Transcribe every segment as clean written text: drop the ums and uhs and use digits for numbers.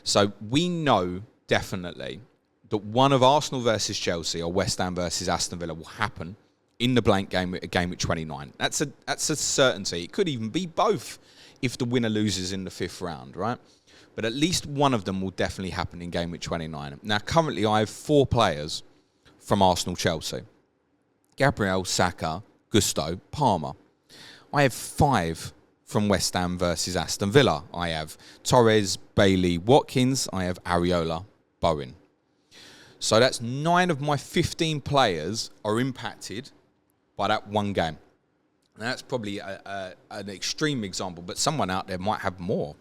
So we know definitely that one of Arsenal versus Chelsea or West Ham versus Aston Villa will happen in the blank game at game week 29. That's a certainty. It could even be both if the winner loses in the 5th round, right? But at least one of them will definitely happen in game week 29. Now, currently, I have 4 players from Arsenal-Chelsea. Gabriel, Saka, Gusto, Palmer. I have 5 from West Ham versus Aston Villa. I have Torres, Bailey, Watkins. I have Areola, Bowen. So that's 9 of my 15 players are impacted by that one game. Now that's probably an extreme example, but someone out there might have more.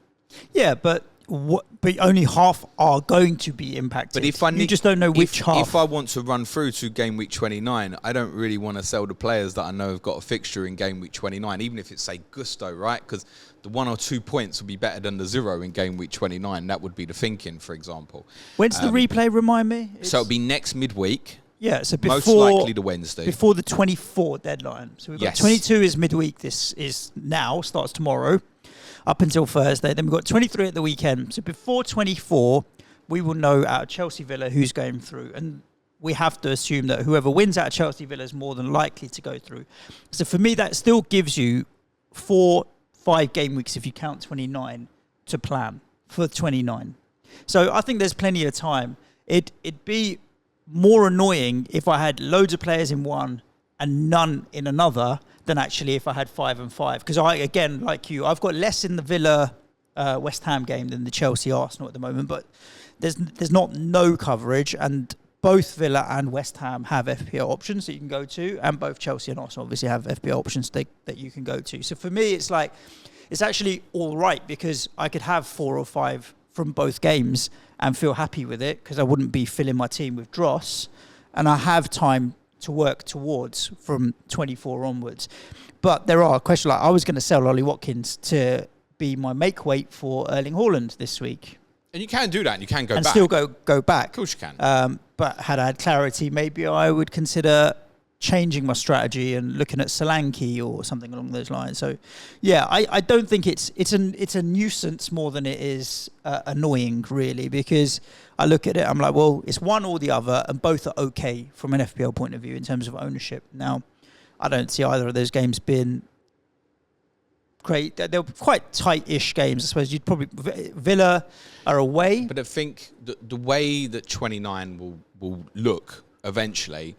Yeah, but only half are going to be impacted. But if you just don't know which half. If I want to run through to game week 29, I don't really want to sell the players that I know have got a fixture in game week 29, even if it's, say, Gusto, right? Because the 1 or 2 points would be better than the 0 in game week 29. That would be the thinking, for example. When's the replay, remind me? So it'll be next midweek. Yeah, so before... Most likely the Wednesday. Before the 24 deadline. So we've got 22 is midweek. This is now, starts tomorrow, up until Thursday. Then we've got 23 at the weekend. So before 24, we will know out of Chelsea Villa who's going through. And we have to assume that whoever wins out of Chelsea Villa is more than likely to go through. So for me, that still gives you 4-5 game weeks, if you count 29, to plan for 29. So I think there's plenty of time. It'd be more annoying if I had loads of players in one and none in another than actually if I had 5 and 5. Because I, again, like you, I've got less in the Villa West Ham game than the Chelsea Arsenal at the moment, but there's not no coverage, and both Villa and West Ham have FPL options that you can go to, and both Chelsea and Arsenal obviously have FPL options that you can go to. So for me, it's like, it's actually all right because I could have 4 or 5 from both games and feel happy with it because I wouldn't be filling my team with dross, and I have time to work towards from 24 onwards. But there are questions like I was going to sell Ollie Watkins to be my make weight for Erling Haaland this week. And you can do that, and you can go back. And still go back. Of course you can. But had I had clarity, maybe I would consider changing my strategy and looking at Solanke or something along those lines. So, yeah, I don't think it's a nuisance more than it is annoying, really, because I look at it, I'm like, well, it's one or the other, and both are okay from an FPL point of view in terms of ownership. Now, I don't see either of those games being great. They're quite tight-ish games, I suppose. You'd probably Villa are away, but I think the way that 29 will look eventually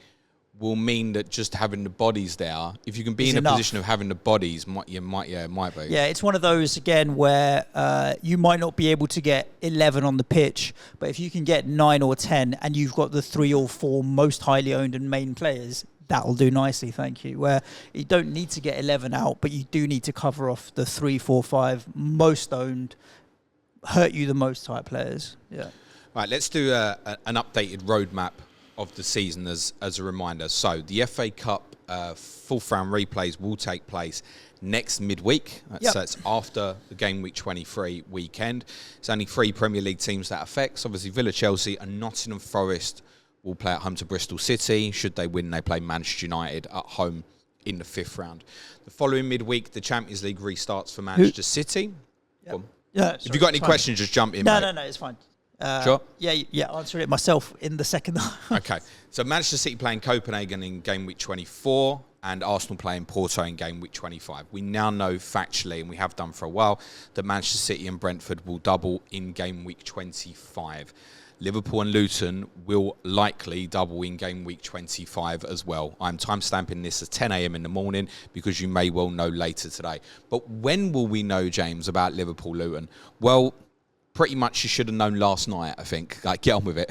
will mean that just having the bodies there, if you can be in a position of having the bodies, might be. Yeah, it's one of those, again, where you might not be able to get 11 on the pitch, but if you can get 9 or 10 and you've got the 3 or 4 most highly owned and main players, that'll do nicely, thank you. Where you don't need to get 11 out, but you do need to cover off the 3, 4, 5 most owned, hurt you the most type players. Yeah. Right, let's do an updated roadmap of the season as a reminder. So the FA Cup fourth round replays will take place next midweek. So it's after the game week 23 weekend. It's only 3 Premier League teams that affects. Obviously Villa, Chelsea and Nottingham Forest will play at home to Bristol City. Should they win, they play Manchester United at home in the 5th round. The following midweek, the Champions League restarts for Manchester City. Yep. If you've got any questions, just jump in. No, it's fine. Sure. Yeah, answer it myself in the second half. Okay. So Manchester City playing Copenhagen in game week 24 and Arsenal playing Porto in game week 25. We now know factually, and we have done for a while, that Manchester City and Brentford will double in game week 25. Liverpool and Luton will likely double in game week 25 as well. I'm timestamping this at 10 a.m. in the morning because you may well know later today. But when will we know, James, about Liverpool-Luton? Well, pretty much you should have known last night, I think. Like, get on with it.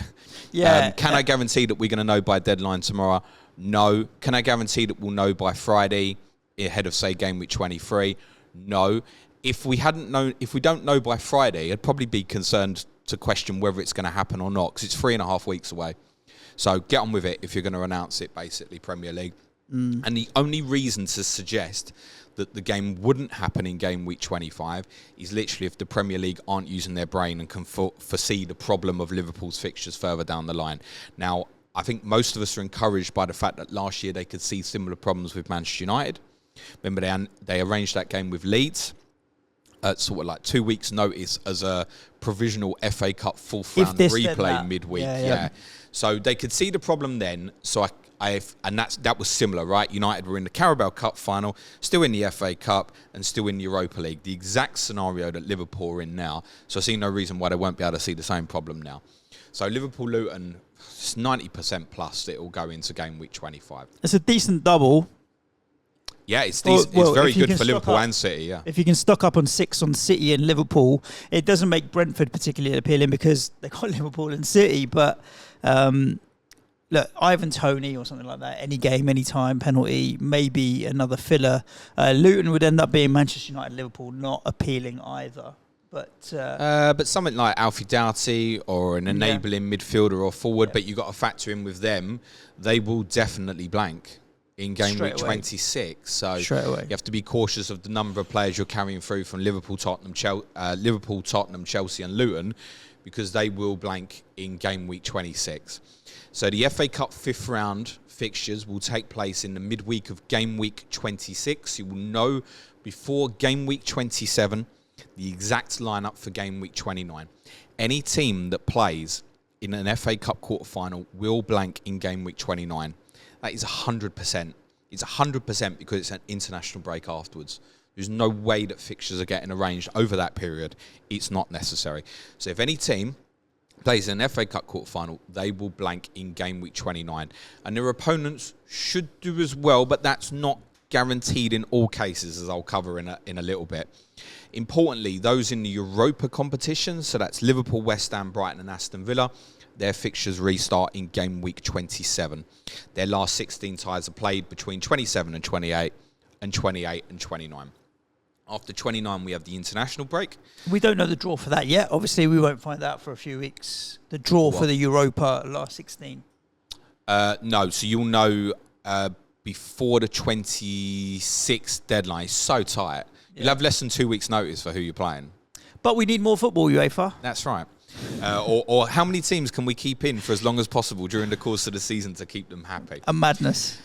Yeah. Can I guarantee that we're going to know by deadline tomorrow? No. Can I guarantee that we'll know by Friday ahead of, say, game week 23? No. If we don't know by Friday, I'd probably be concerned to question whether it's going to happen or not, because it's 3.5 weeks away. So get on with it if you're going to announce it, basically, Premier League. And the only reason to suggest that the game wouldn't happen in game week 25 is literally if the Premier League aren't using their brain and can foresee the problem of Liverpool's fixtures further down the line. Now, I think most of us are encouraged by the fact that last year they could see similar problems with Manchester United. Remember, they arranged that game with Leeds. sort of like 2 weeks' notice as a provisional FA Cup fourth round replay midweek. Yeah. So they could see the problem then. So that was similar, right? United were in the Carabao Cup final, still in the FA Cup, and still in the Europa League. The exact scenario that Liverpool are in now. So I see no reason why they won't be able to see the same problem now. So Liverpool-Luton, it's 90% plus that it will go into game week 25. It's a decent double. Yeah, it's very good for Liverpool and City, yeah. If you can stock up on 6 on City and Liverpool, it doesn't make Brentford particularly appealing because they've got Liverpool and City. But look, Ivan Toney or something like that, any game, any time, penalty, maybe another filler. Luton would end up being Manchester United, Liverpool, not appealing either. But something like Alfie Doughty or an enabling midfielder or forward, but you've got to factor in with them, they will definitely blank in game week 26. So you have to be cautious of the number of players you're carrying through from Liverpool, Tottenham, Chelsea and Luton, because they will blank in game week 26. So the FA Cup fifth round fixtures will take place in the midweek of game week 26. You will know before game week 27 the exact lineup for game week 29. Any team that plays in an FA Cup quarter-final will blank in game week 29. That is 100%. It's 100% because it's an international break afterwards. There's no way that fixtures are getting arranged over that period. It's not necessary. So if any team plays in an FA Cup quarter-final, they will blank in game week 29. And their opponents should do as well, but that's not guaranteed in all cases, as I'll cover in a little bit. Importantly, those in the Europa competition, so that's Liverpool, West Ham, Brighton and Aston Villa, their fixtures restart in game week 27. Their last 16 ties are played between 27 and 28 and 28 and 29. After 29, we have the international break. We don't know the draw for that yet. Obviously, we won't find out for a few weeks. The draw for the Europa last 16. No, so you'll know before the 26th deadline. It's so tight. You'll have less than 2 weeks' notice for who you're playing. But we need more football, UEFA. That's right. Or how many teams can we keep in for as long as possible during the course of the season to keep them happy? A madness.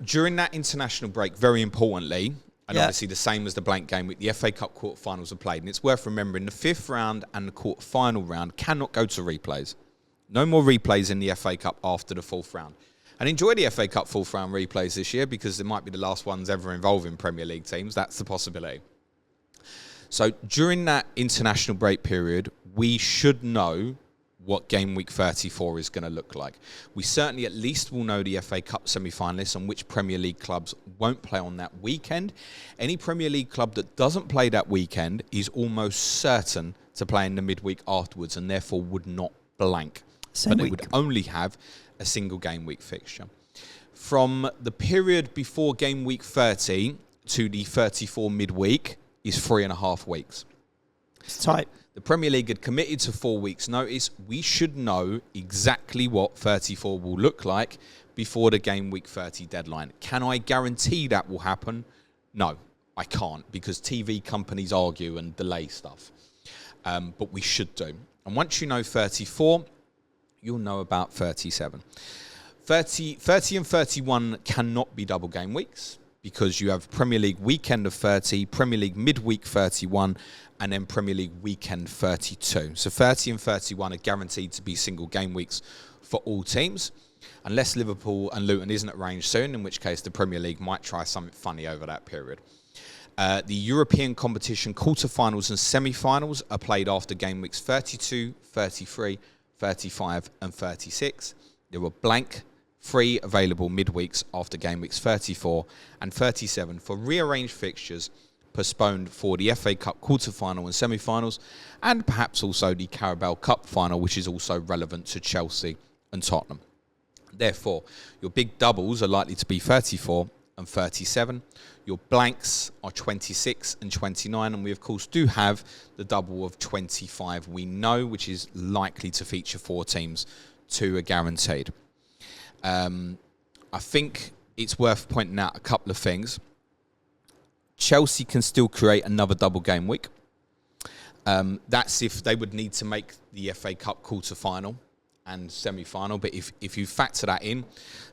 During that international break, very importantly, and obviously the same as the blank game week, the FA Cup quarterfinals are played. And it's worth remembering the fifth round and the quarterfinal round cannot go to replays. No more replays in the FA Cup after the fourth round. And enjoy the FA Cup fourth round replays this year because it might be the last ones ever involving Premier League teams. That's the possibility. So during that international break period, we should know what game week 34 is going to look like. We certainly at least will know the FA Cup semi-finalists and which Premier League clubs won't play on that weekend. Any Premier League club that doesn't play that weekend is almost certain to play in the midweek afterwards and therefore would not blank. But they would only have a single game week fixture. From the period before game week 30 to the 34 midweek is 3.5 weeks. It's tight. The Premier League had committed to 4 weeks' notice. We should know exactly what 34 will look like before the game week 30 deadline. Can I guarantee that will happen? No, I can't because TV companies argue and delay stuff. But we should do. And once you know 34, you'll know about 37. 30 and 31 cannot be double game weeks because you have Premier League weekend of 30, Premier League midweek 31, and then Premier League weekend 32. So 30 and 31 are guaranteed to be single game weeks for all teams, unless Liverpool and Luton isn't arranged soon, in which case the Premier League might try something funny over that period. The European competition quarterfinals and semi-finals are played after game weeks 32, 33, 35 and 36. There were blank, free available midweeks after game weeks 34 and 37 for rearranged fixtures postponed for the FA Cup quarter-final and semi-finals and perhaps also the Carabao Cup final, which is also relevant to Chelsea and Tottenham. Therefore, your big doubles are likely to be 34 and 37. Your blanks are 26 and 29, and we of course do have the double of 25 we know, which is likely to feature 4 teams. 2 are guaranteed. I think it's worth pointing out a couple of things. Chelsea can still create another double game week. That's if they would need to make the FA Cup quarter-final and semi-final. But if you factor that in,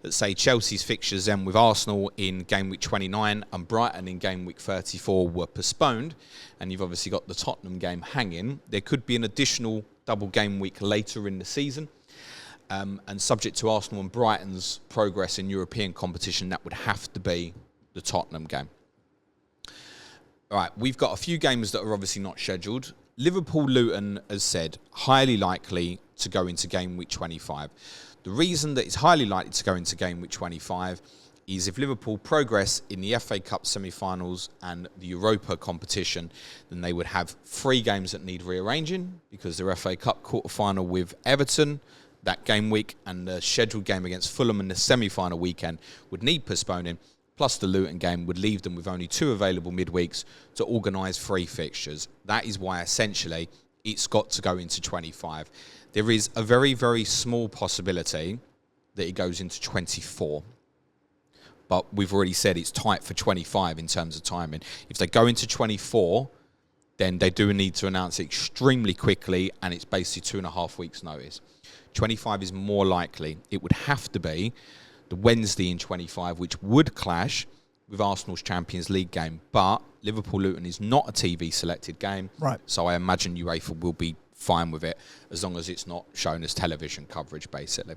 let's say Chelsea's fixtures then with Arsenal in game week 29 and Brighton in game week 34 were postponed, and you've obviously got the Tottenham game hanging, there could be an additional double game week later in the season. And subject to Arsenal and Brighton's progress in European competition, that would have to be the Tottenham game. All right, we've got a few games that are obviously not scheduled. Liverpool-Luton, as said, highly likely to go into game week 25. The reason that it's highly likely to go into game week 25 is if Liverpool progress in the FA Cup semi-finals and the Europa competition, then they would have 3 games that need rearranging, because their FA Cup quarter-final with Everton that game week and the scheduled game against Fulham in the semi-final weekend would need postponing, plus the Luton game would leave them with only 2 available midweeks to organise 3 fixtures. That is why essentially it's got to go into 25. There is a very, very small possibility that it goes into 24. But we've already said it's tight for 25 in terms of timing. If they go into 24, then they do need to announce it extremely quickly, and it's basically 2.5 weeks' notice. 25 is more likely. It would have to be the Wednesday in 25, which would clash with Arsenal's Champions League game. But Liverpool-Luton is not a TV-selected game. Right. So I imagine UEFA will be fine with it as long as it's not shown as television coverage, basically.